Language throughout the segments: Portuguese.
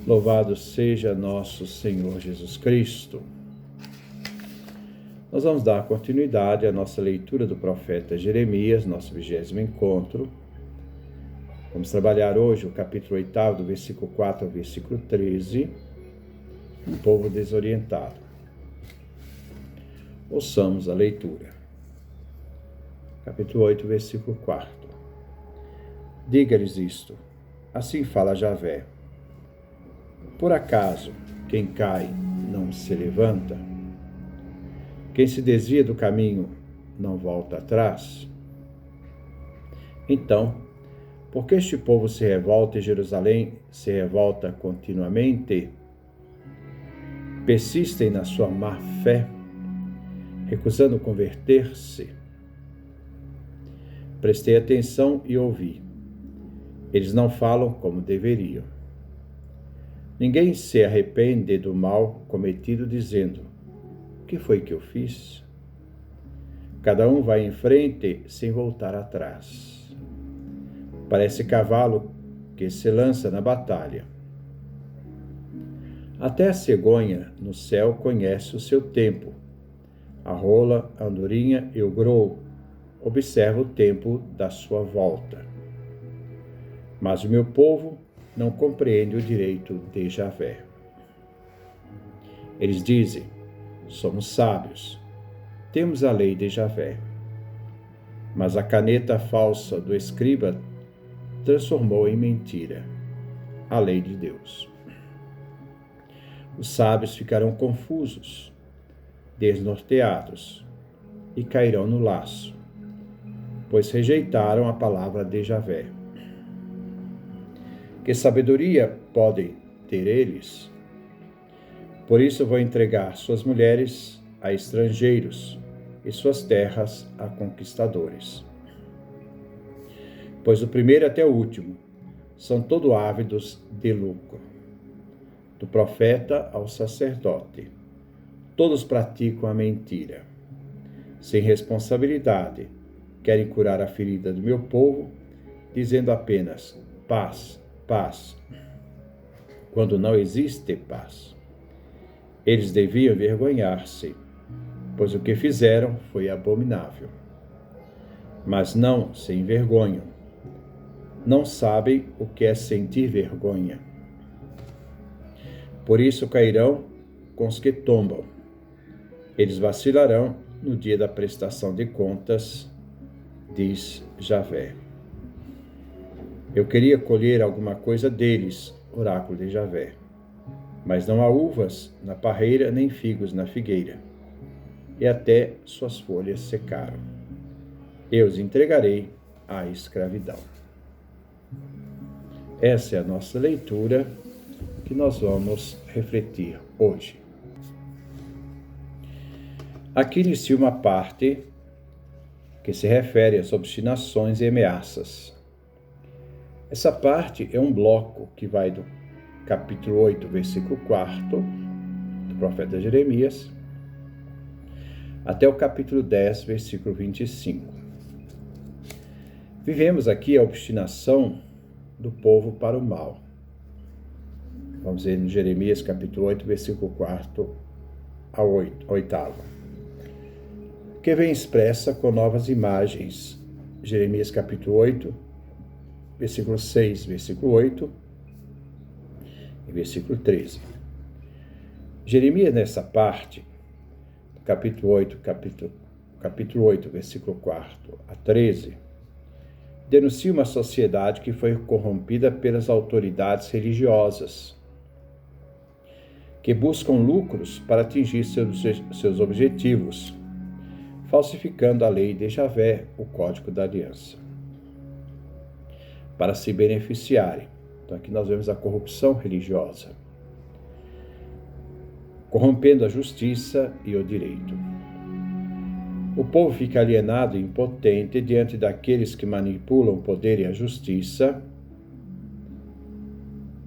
Louvado seja nosso Senhor Jesus Cristo. Nós vamos dar continuidade à nossa leitura do profeta Jeremias, nosso 20º encontro. Vamos trabalhar hoje o capítulo 8, do versículo 4 ao versículo 13, um povo desorientado. Ouçamos a leitura. Capítulo 8, versículo 4. Diga-lhes isto, assim fala Javé. Por acaso, quem cai não se levanta? Quem se desvia do caminho não volta atrás? Então, por que este povo se revolta e Jerusalém se revolta continuamente? Persistem na sua má fé, recusando converter-se. Prestei atenção e ouvi. Eles não falam como deveriam. Ninguém se arrepende do mal cometido, dizendo: o que foi que eu fiz? Cada um vai em frente sem voltar atrás. Parece cavalo que se lança na batalha. Até a cegonha no céu conhece o seu tempo. A rola, a andorinha e o grou observa o tempo da sua volta. Mas o meu povo não compreende o direito de Javé. Eles dizem: somos sábios, temos a lei de Javé. Mas a caneta falsa do escriba transformou em mentira a lei de Deus. Os sábios ficarão confusos, desnorteados, e cairão no laço, pois rejeitaram a palavra de Javé. Que sabedoria podem ter eles? Por isso vou entregar suas mulheres a estrangeiros e suas terras a conquistadores. Pois do primeiro até o último são todo ávidos de lucro. Do profeta ao sacerdote, todos praticam a mentira. Sem responsabilidade, querem curar a ferida do meu povo, dizendo apenas: paz, paz, quando não existe paz. Eles deviam envergonhar-se, pois o que fizeram foi abominável. Mas não se envergonham. Não sabem o que é sentir vergonha. Por isso cairão com os que tombam. Eles vacilarão no dia da prestação de contas, diz Javé. Eu queria colher alguma coisa deles, oráculo de Javé. Mas não há uvas na parreira, nem figos na figueira. E até suas folhas secaram. Eu os entregarei à escravidão. Essa é a nossa leitura que nós vamos refletir hoje. Aqui inicia uma parte que se refere às obstinações e ameaças. Essa parte é um bloco que vai do capítulo 8, versículo 4, do profeta Jeremias, até o capítulo 10, versículo 25. Vivemos aqui a obstinação do povo para o mal. Vamos ver no Jeremias, capítulo 8, versículo 4 ao 8. Que vem expressa com novas imagens. Jeremias, capítulo 8, versículo 6, versículo 8 e versículo 13. Jeremias, nessa parte, capítulo 8, versículo 4 a 13, denuncia uma sociedade que foi corrompida pelas autoridades religiosas, que buscam lucros para atingir seus objetivos, falsificando a lei de Javé, o código da aliança, para se beneficiarem. Então aqui nós vemos a corrupção religiosa, corrompendo a justiça e o direito. O povo fica alienado e impotente diante daqueles que manipulam o poder e a justiça,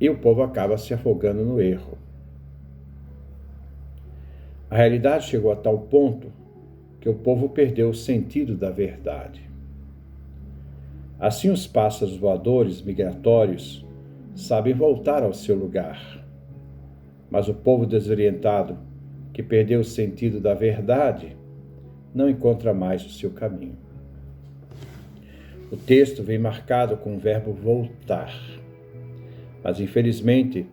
e o povo acaba se afogando no erro. A realidade chegou a tal ponto que o povo perdeu o sentido da verdade. Assim, os pássaros voadores migratórios sabem voltar ao seu lugar, Mas o povo desorientado, que perdeu o sentido da verdade, não encontra mais o seu caminho. O texto vem marcado com o verbo voltar. Mas, infelizmente,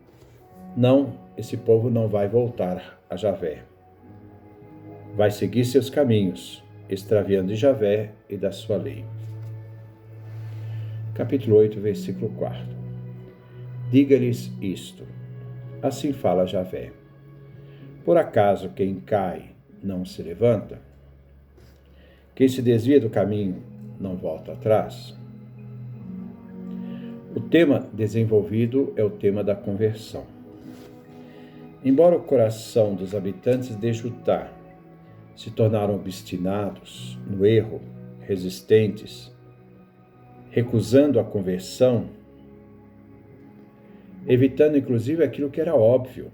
esse povo não vai voltar a Javé. Vai seguir seus caminhos, extraviando de Javé e da sua lei. Capítulo 8, versículo 4. Diga-lhes isto, assim fala Javé. Por acaso quem cai não se levanta? Quem se desvia do caminho não volta atrás? O tema desenvolvido é o tema da conversão. Embora o coração dos habitantes de Judá se tornaram obstinados no erro, resistentes, recusando a conversão, evitando inclusive aquilo que era óbvio,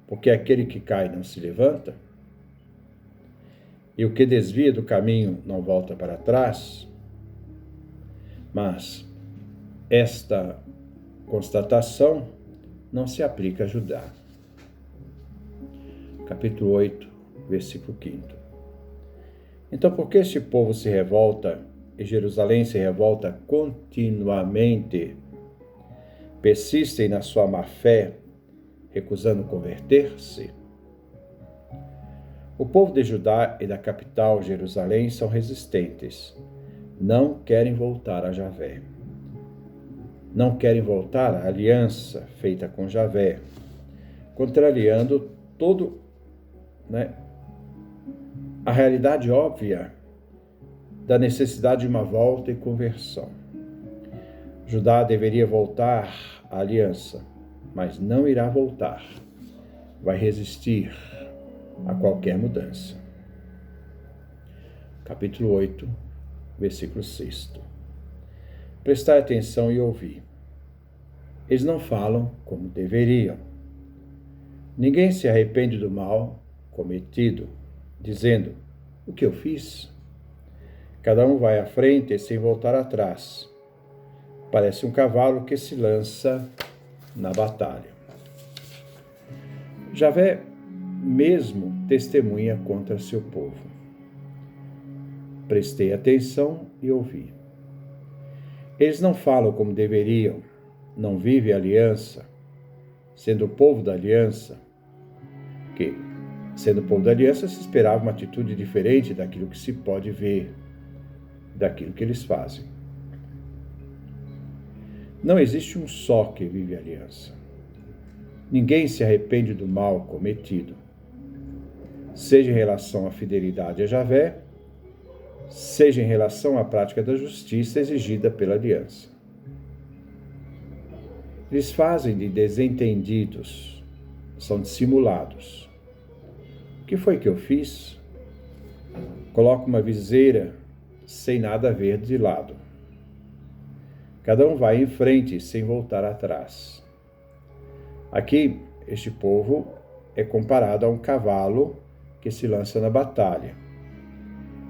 porque aquele que cai não se levanta, e o que desvia do caminho não volta para trás. Mas esta constatação não se aplica a Judá. Capítulo 8, versículo 5. Então, por que este povo se revolta e Jerusalém se revolta continuamente? Persistem na sua má-fé, recusando converter-se? O povo de Judá e da capital, Jerusalém, são resistentes. Não querem voltar a Javé. Não querem voltar à aliança feita com Javé, contrariando a realidade óbvia da necessidade de uma volta e conversão. Judá deveria voltar à aliança, mas não irá voltar. Vai resistir a qualquer mudança. Capítulo 8, versículo 6. Prestai atenção e ouvi. Eles não falam como deveriam. Ninguém se arrepende do mal cometido, dizendo: o que eu fiz? Cada um vai à frente sem voltar atrás. Parece um cavalo que se lança na batalha. Javé mesmo testemunha contra seu povo. Prestei atenção e ouvi. Eles não falam como deveriam, não vivem a aliança, sendo o povo da aliança, sendo o povo da aliança se esperava uma atitude diferente daquilo que se pode ver, daquilo que eles fazem. Não existe um só que vive a aliança. Ninguém se arrepende do mal cometido, seja em relação à fidelidade a Javé, seja em relação à prática da justiça exigida pela aliança. Eles fazem de desentendidos, são dissimulados. O que foi que eu fiz? Coloco uma viseira sem nada a ver de lado. Cada um vai em frente sem voltar atrás. Aqui, este povo é comparado a um cavalo que se lança na batalha.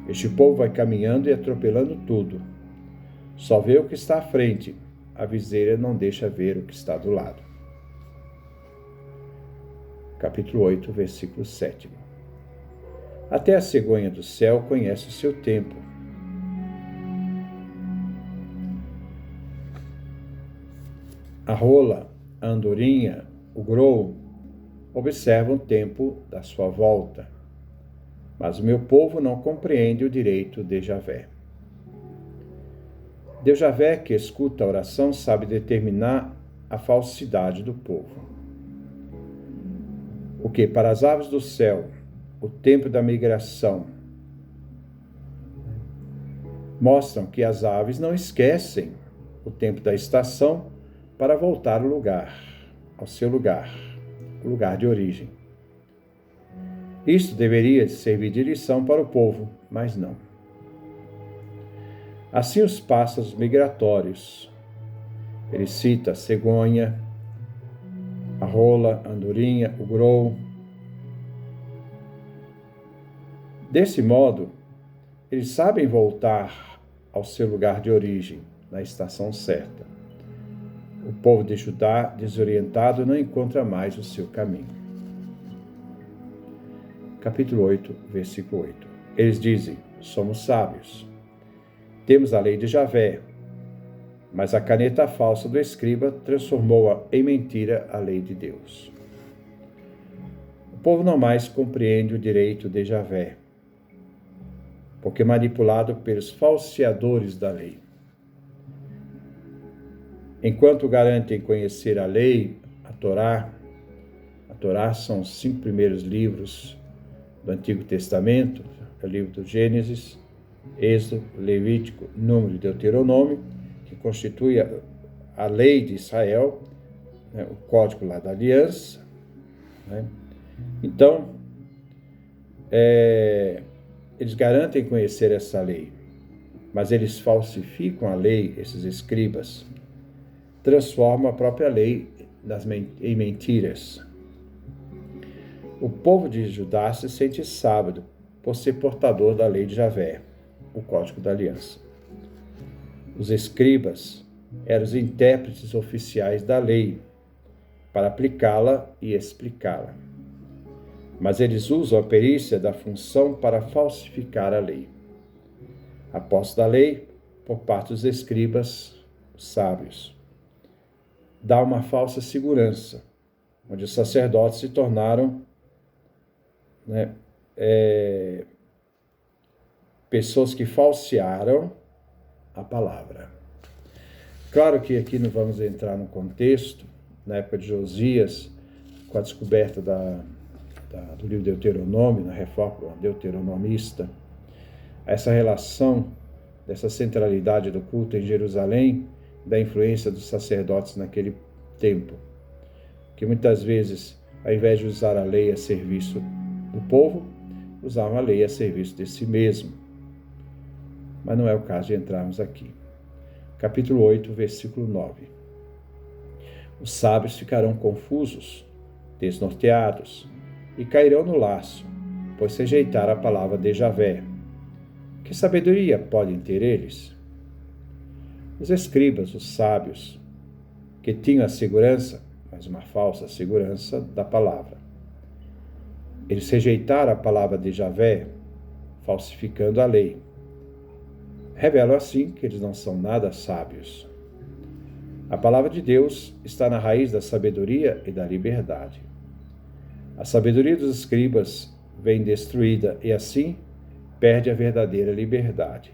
Este povo vai caminhando e atropelando tudo. Só vê o que está à frente. A viseira não deixa ver o que está do lado. Capítulo 8, versículo 7. Até a cegonha do céu conhece o seu tempo. A rola, a andorinha, o grou observam o tempo da sua volta. Mas o meu povo não compreende o direito de Javé. Deus Javé, que escuta a oração, sabe determinar a falsidade do povo. O que para as aves do céu, o tempo da migração, mostram que as aves não esquecem o tempo da estação para voltar ao seu lugar, o lugar de origem. Isto deveria servir de lição para o povo, mas não. Assim os pássaros migratórios. Ele cita a cegonha, a rola, a andorinha, o grou. Desse modo, eles sabem voltar ao seu lugar de origem, na estação certa. O povo de Judá, desorientado, não encontra mais o seu caminho. Capítulo 8, versículo 8. Eles dizem: somos sábios. Temos a lei de Javé, mas a caneta falsa do escriba transformou em mentira a lei de Deus. O povo não mais compreende o direito de Javé, porque manipulado pelos falseadores da lei. Enquanto garantem conhecer a lei, a Torá são os 5 primeiros livros do Antigo Testamento, é o livro do Gênesis, Êxodo, Levítico, Número e Deuteronômio, que constitui a lei de Israel, né, o código lá da aliança. Né? Então, eles garantem conhecer essa lei, mas eles falsificam a lei, esses escribas, transformam a própria lei em mentiras. O povo de Judá se sente sábio por ser portador da lei de Javé, o código da aliança. Os escribas eram os intérpretes oficiais da lei para aplicá-la e explicá-la. Mas eles usam a perícia da função para falsificar a lei. A posse da lei, por parte dos escribas sábios, dá uma falsa segurança, onde os sacerdotes se tornaram pessoas que falsearam a palavra. Claro que aqui não vamos entrar no contexto, na época de Josias, com a descoberta do livro Deuteronômio, na reforma deuteronomista, essa relação dessa centralidade do culto em Jerusalém, da influência dos sacerdotes naquele tempo, que muitas vezes, ao invés de usar a lei a serviço do povo, usavam a lei a serviço de si mesmo. Mas não é o caso de entrarmos aqui. Capítulo 8, versículo 9. Os sábios ficarão confusos, desnorteados, e cairão no laço, pois rejeitaram a palavra de Javé. Que sabedoria podem ter eles? Os escribas, os sábios, que tinham a segurança, mas uma falsa segurança, da palavra. Eles rejeitaram a palavra de Javé, falsificando a lei. Revelam assim que eles não são nada sábios. A palavra de Deus está na raiz da sabedoria e da liberdade. A sabedoria dos escribas vem destruída e assim perde a verdadeira liberdade.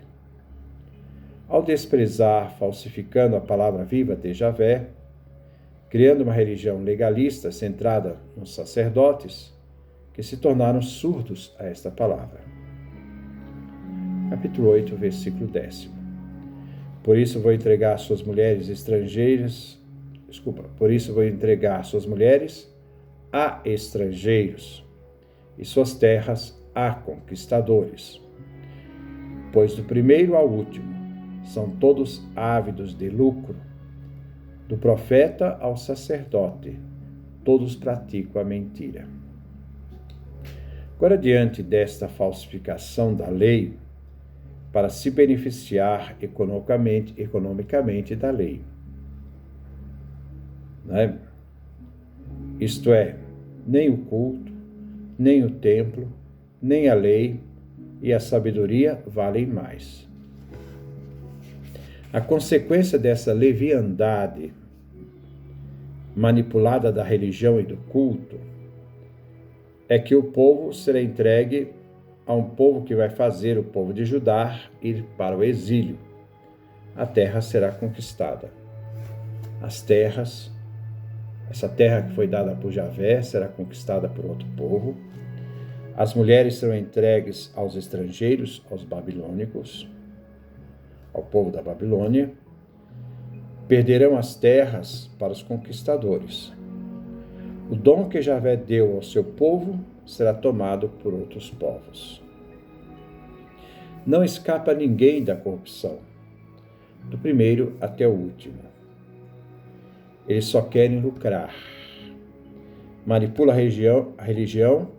Ao desprezar, falsificando a palavra viva de Javé, criando uma religião legalista centrada nos sacerdotes, que se tornaram surdos a esta palavra. Capítulo 8, versículo 10. Por isso vou entregar suas mulheres a estrangeiros e suas terras a conquistadores. Pois do primeiro ao último são todos ávidos de lucro, do profeta ao sacerdote, todos praticam a mentira. Agora, diante desta falsificação da lei, para se beneficiar economicamente da lei, né? Isto é, nem o culto, nem o templo, nem a lei e a sabedoria valem mais. A consequência dessa leviandade manipulada da religião e do culto é que o povo será entregue a um povo que vai fazer o povo de Judá ir para o exílio. A terra será conquistada. Essa terra que foi dada por Javé será conquistada por outro povo. As mulheres serão entregues aos estrangeiros, aos babilônicos, ao povo da Babilônia. Perderão as terras para os conquistadores. O dom que Javé deu ao seu povo será tomado por outros povos. Não escapa ninguém da corrupção, do primeiro até o último. Eles só querem lucrar. Manipula a religião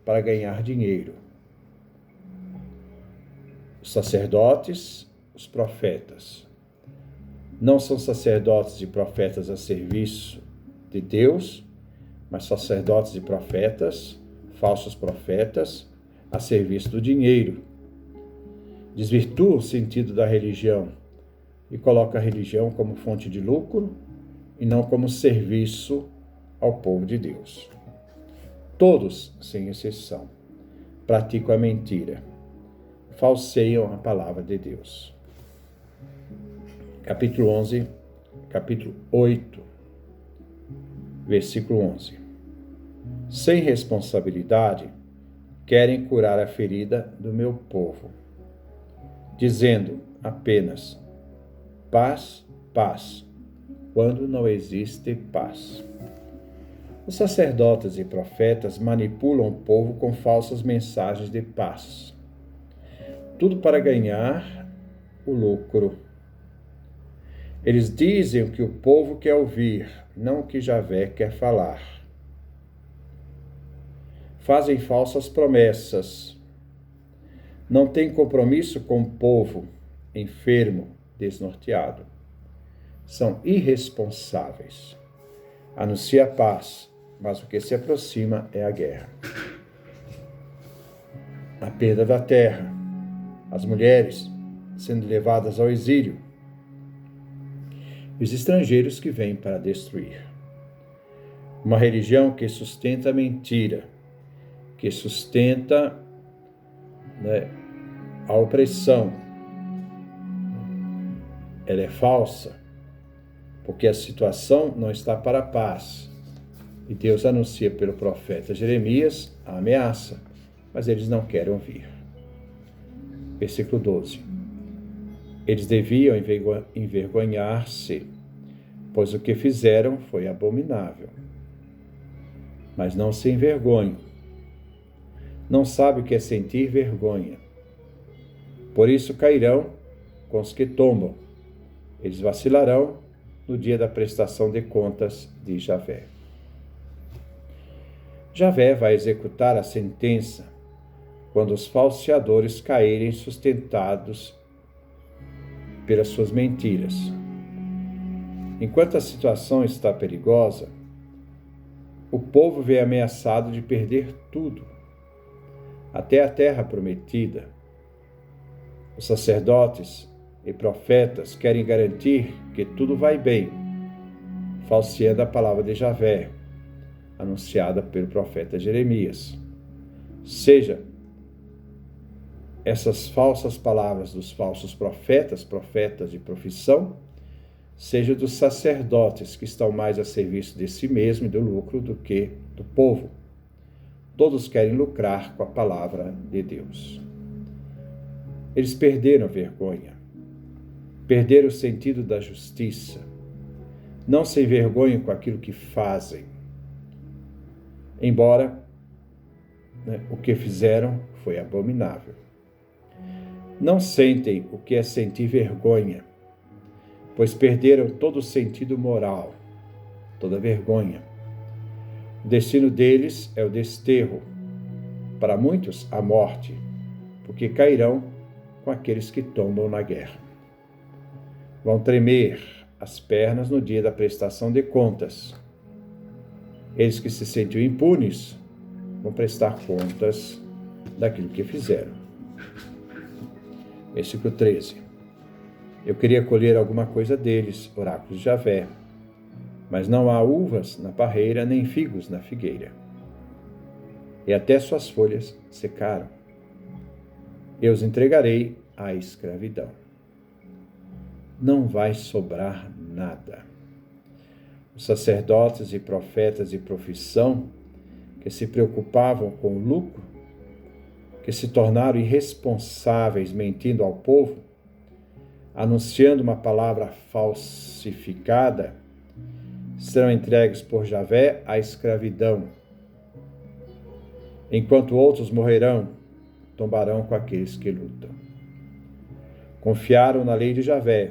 para ganhar dinheiro. Os sacerdotes, os profetas, Não são sacerdotes e profetas a serviço de Deus, mas sacerdotes e profetas, falsos profetas, a serviço do dinheiro. Desvirtua o sentido da religião e coloca a religião como fonte de lucro e não como serviço ao povo de Deus. Todos, sem exceção, praticam a mentira, falseiam a palavra de Deus. Capítulo 8, versículo 11. Sem responsabilidade, querem curar a ferida do meu povo, dizendo apenas paz, paz, quando não existe paz. Os sacerdotes e profetas manipulam o povo com falsas mensagens de paz. Tudo para ganhar o lucro. Eles dizem o que o povo quer ouvir, não o que Javé quer falar. Fazem falsas promessas. Não têm compromisso com o povo enfermo, desnorteado. São irresponsáveis. Anuncia a paz, mas o que se aproxima é a guerra. A perda da terra, as mulheres sendo levadas ao exílio, os estrangeiros que vêm para destruir. Uma religião que sustenta a mentira, que sustenta a opressão. Ela é falsa, porque a situação não está para a paz. E Deus anuncia pelo profeta Jeremias a ameaça, mas eles não querem ouvir. Versículo 12. Eles deviam envergonhar-se, pois o que fizeram foi abominável. Mas não se envergonham. Não sabem o que é sentir vergonha. Por isso cairão com os que tombam. Eles vacilarão no dia da prestação de contas de Javé. Javé vai executar a sentença quando os falseadores caírem sustentados pelas suas mentiras. Enquanto a situação está perigosa, o povo vê ameaçado de perder tudo, até a terra prometida. Os sacerdotes e profetas querem garantir que tudo vai bem, falseando a palavra de Javé, anunciada pelo profeta Jeremias. Seja essas falsas palavras dos falsos profetas de profissão, seja dos sacerdotes que estão mais a serviço de si mesmo e do lucro do que do povo. Todos querem lucrar com a palavra de Deus. Eles perderam a vergonha, perderam o sentido da justiça, não se envergonham com aquilo que fazem, embora o que fizeram foi abominável. Não sentem o que é sentir vergonha, pois perderam todo o sentido moral, toda vergonha. O destino deles é o desterro, para muitos a morte, porque cairão com aqueles que tombam na guerra. Vão tremer as pernas no dia da prestação de contas. Eles que se sentiam impunes vão prestar contas daquilo que fizeram. Versículo 13. Eu queria colher alguma coisa deles, oráculos de Javé, mas não há uvas na parreira, nem figos na figueira. E até suas folhas secaram. Eu os entregarei à escravidão. Não vai sobrar nada. Os sacerdotes e profetas de profissão que se preocupavam com o lucro, que se tornaram irresponsáveis mentindo ao povo, anunciando uma palavra falsificada, serão entregues por Javé à escravidão, enquanto outros morrerão, tombarão com aqueles que lutam. Confiaram na lei de Javé,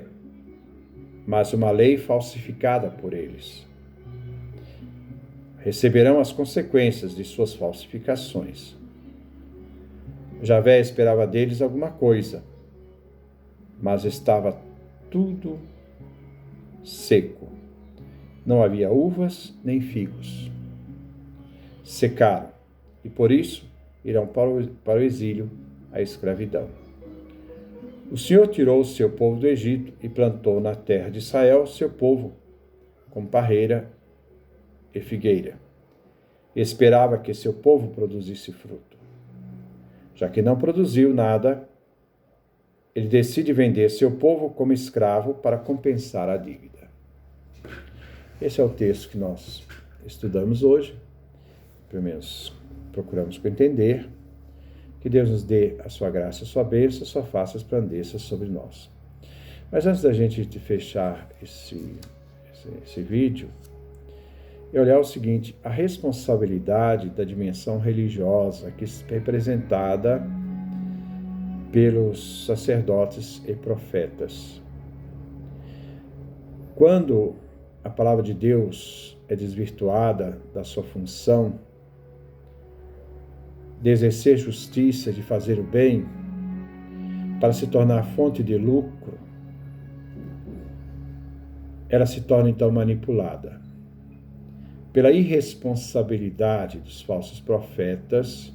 mas uma lei falsificada por eles. Receberão as consequências de suas falsificações. Javé esperava deles alguma coisa, mas estava tudo seco. Não havia uvas nem figos. Secaram, e por isso irão para o exílio, a escravidão. O Senhor tirou o seu povo do Egito e plantou na terra de Israel seu povo, como parreira e figueira. Esperava que seu povo produzisse fruto. Já que não produziu nada, ele decide vender seu povo como escravo para compensar a dívida. Esse é o texto que nós estudamos hoje. Pelo menos procuramos entender. Que Deus nos dê a sua graça, a sua bênção, a sua face resplandeça sobre nós. Mas antes da gente fechar esse vídeo, é olhar o seguinte: a responsabilidade da dimensão religiosa que é representada pelos sacerdotes e profetas. Quando a palavra de Deus é desvirtuada da sua função de exercer justiça, de fazer o bem, para se tornar fonte de lucro, ela se torna então manipulada pela irresponsabilidade dos falsos profetas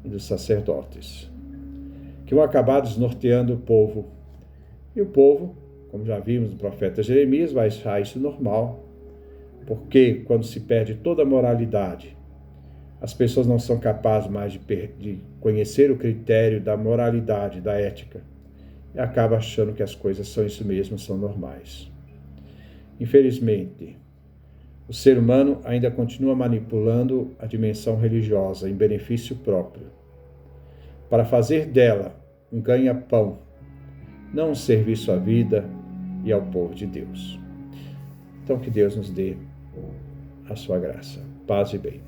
e dos sacerdotes, que vão acabar desnorteando o povo. E o povo, como já vimos no profeta Jeremias, vai achar isso normal, porque quando se perde toda a moralidade, as pessoas não são capazes mais de conhecer o critério da moralidade, da ética, e acabam achando que as coisas são isso mesmo, são normais. Infelizmente, o ser humano ainda continua manipulando a dimensão religiosa em benefício próprio, para fazer dela um ganha-pão, não um serviço à vida e ao povo de Deus. Então, que Deus nos dê a sua graça. Paz e bem.